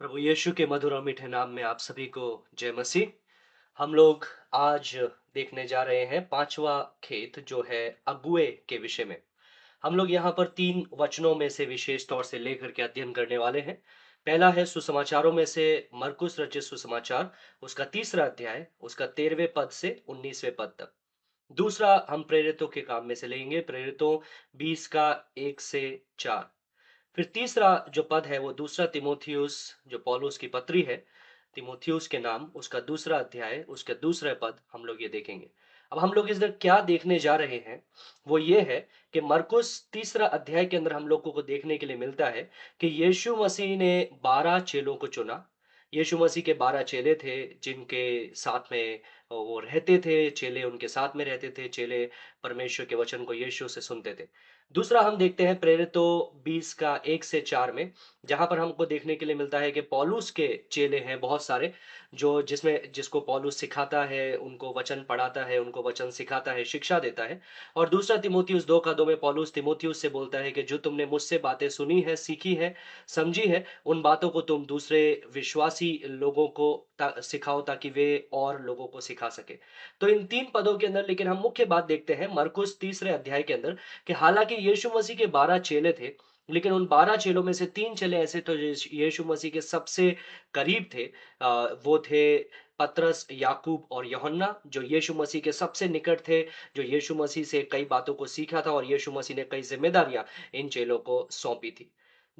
प्रभु यीशु के मधुर और मीठे नाम में आप सभी को जय मसीह। हम लोग आज देखने जा रहे हैं पांचवा खेत जो है अगुए के विषय में। हम लोग यहाँ पर तीन वचनों में से विशेष तौर से लेकर के अध्ययन करने वाले हैं। पहला है सुसमाचारों में से मरकुस रचित सुसमाचार, उसका तीसरा अध्याय, उसका 13वें पद से 19वें पद तक। दूसरा हम प्रेरितों के काम में से लेंगे, प्रेरितों 20 का 1 से 4। फिर तीसरा जो पद है वो दूसरा तिमोथियुस जो पौलुस की पत्री है, तिमोथियुस के नाम, उसका दूसरा अध्याय, उसके दूसरे पद हम लोग ये देखेंगे। अब हम लोग इस दिन क्या देखने जा रहे हैं, वो ये है कि मरकुस तीसरा अध्याय के अंदर हम लोगों को देखने के लिए मिलता है कि यीशु मसीह ने 12 चेलों को चुना। यीशु मसीह के 12 चेले थे जिनके साथ में वो रहते थे, चेले उनके साथ में रहते थे, चेले परमेश्वर के वचन को यीशु से सुनते थे। दूसरा हम देखते हैं प्रेरितों 20 का 1 से 4 में, जहाँ पर हमको देखने के लिए मिलता है कि पौलुस के चेले हैं बहुत सारे, जो जिसको पौलुस सिखाता है, उनको वचन पढ़ाता है, उनको वचन सिखाता है, शिक्षा देता है। और दूसरा तिमोथियुस 2 का 2 में पौलुस तिमोथियुस से बोलता है कि जो तुमने मुझसे बातें सुनी है, सीखी है, समझी है, उन बातों को तुम दूसरे विश्वासी लोगों को सिखाओ ताकि वे और लोगों को सिखा सके। तो इन 3 पदों के अंदर लेकिन हम मुख्य बात देखते हैं मरकुस तीसरे अध्याय के अंदर कि हालांकि यीशु मसीह के 12 चेले थे, लेकिन उन 12 चेलों में से 3 चेले ऐसे थे जो यीशु मसीह के सबसे करीब थे। वो थे पतरस, याकूब और यूहन्ना, जो यीशु मसीह के सबसे निकट थे, जो यीशु मसीह से कई बातों को सीखा था और यीशु मसीह ने कई ज़िम्मेदारियाँ इन चेलों को सौंपी थी।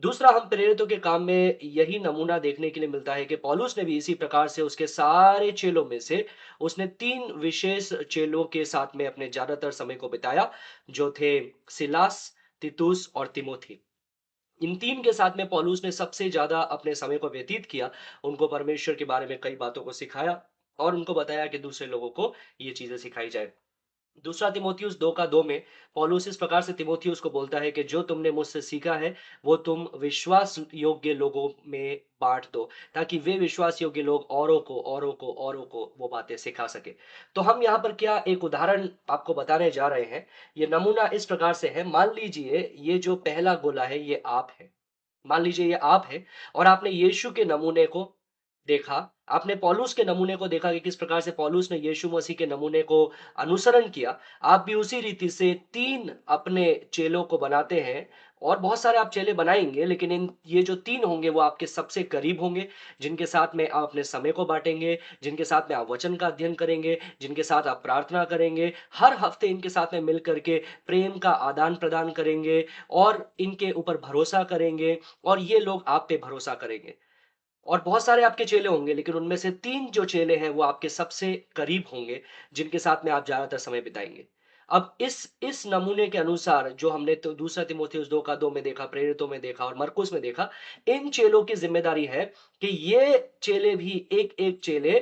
दूसरा हम प्रेरितों के काम में यही नमूना देखने के लिए मिलता है कि पौलुस ने भी इसी प्रकार से उसके सारे चेलों में से उसने 3 विशेष चेलों के साथ में अपने ज़्यादातर समय को बिताया, जो थे सिलास, तीतुस और तीमुथी। इन 3 के साथ में पौलुस ने सबसे ज़्यादा अपने समय को व्यतीत किया, उनको परमेश्वर के बारे में कई बातों को सिखाया और उनको बताया कि दूसरे लोगों को ये चीज़ें सिखाई जाए। दूसरा तिमोथियुस 2 का 2 में पौलुस इस प्रकार से तिमोथियुस को बोलता है कि जो तुमने मुझसे सीखा है, वो तुम विश्वास योग्य लोगों में बाँट दो, ताकि वे विश्वास योग्य लोग औरों को वो बातें सिखा सकें। तो हम यहाँ पर क्या एक उदाहरण आपको बताने जा रहे हैं। ये नमूना इस प्रकार से है, मान लीजिए ये जो पहला गोला है, ये आप है। मान लीजिए ये आप है और आपने यीशु के नमूने को देखा, आपने पौलुस के नमूने को देखा कि किस प्रकार से पौलुस ने यीशु मसीह के नमूने को अनुसरण किया। आप भी उसी रीति से 3 अपने चेलों को बनाते हैं और बहुत सारे आप चेले बनाएँगे, लेकिन इन ये जो 3 होंगे वो आपके सबसे करीब होंगे, जिनके साथ में आप अपने समय को बाँटेंगे, जिनके साथ में आप वचन का अध्ययन करेंगे, जिनके साथ आप प्रार्थना करेंगे। हर हफ्ते इनके साथ में मिल कर के प्रेम का आदान-प्रदान करेंगे और इनके ऊपर भरोसा करेंगे और ये लोग आप पे भरोसा करेंगे। और बहुत सारे आपके चेले होंगे, लेकिन उनमें से 3 जो चेले हैं वो आपके सबसे करीब होंगे, जिनके साथ में आप ज़्यादातर समय बिताएँगे। अब इस नमूने के अनुसार जो हमने तो दूसरा तीमुथियुस 2 का 2 में देखा, प्रेरितों में देखा और मरकुस में देखा, इन चेलों की ज़िम्मेदारी है कि ये चेले भी एक-एक चेले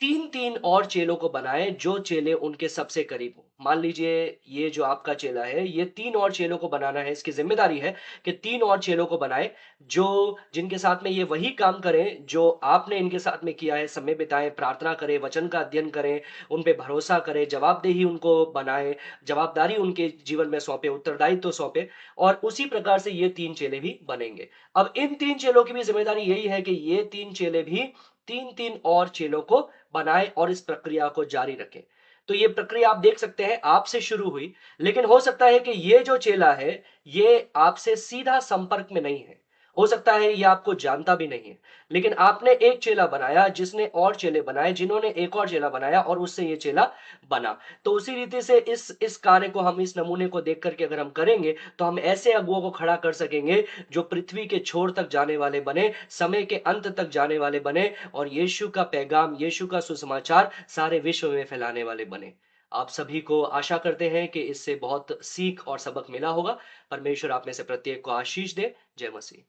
3-3 और चेलों को बनाएँ, जो चेले उनके सबसे करीब हों। मान लीजिए ये जो आपका चेला है, ये 3 और चेलों को बनाना है, इसकी ज़िम्मेदारी है कि 3 और चेलों को बनाए, जो जिनके साथ में ये वही काम करें, जो आपने इनके साथ में किया है, समय बिताएँ, प्रार्थना करें, वचन का अध्ययन करें, उन पे भरोसा करें, जवाबदेही उनको बनाएँ, जवाबदारी उनके जीवन में सौंपें, उत्तरदायित्व सौंपें और उसी प्रकार से ये 3 चेले भी बनेंगे। अब इन 3 चेलों की भी ज़िम्मेदारी यही है कि ये 3 चेले भी 3-3 और चेलों को बनाएँ और इस प्रक्रिया को जारी रखें। तो ये प्रक्रिया आप देख सकते हैं आपसे शुरू हुई, लेकिन हो सकता है कि ये जो चेला है, ये आपसे सीधा संपर्क में नहीं है। हो सकता है ये आपको जानता भी नहीं है, लेकिन आपने एक चेला बनाया जिसने और चेले बनाए, जिन्होंने एक और चेला बनाया और उससे ये चेला बना। तो उसी रीति से इस कार्य को हम इस नमूने को देख कर के अगर हम करेंगे, तो हम ऐसे अगुवों को खड़ा कर सकेंगे जो पृथ्वी के छोर तक जाने वाले बने, समय के अंत तक जाने वाले बने और यीशु का पैगाम, यीशु का सुसमाचार सारे विश्व में फैलाने वाले बने। आप सभी को आशा करते हैं कि इससे बहुत सीख और सबक मिला होगा। परमेश्वर आप में से प्रत्येक को आशीष दे। जय मसीह।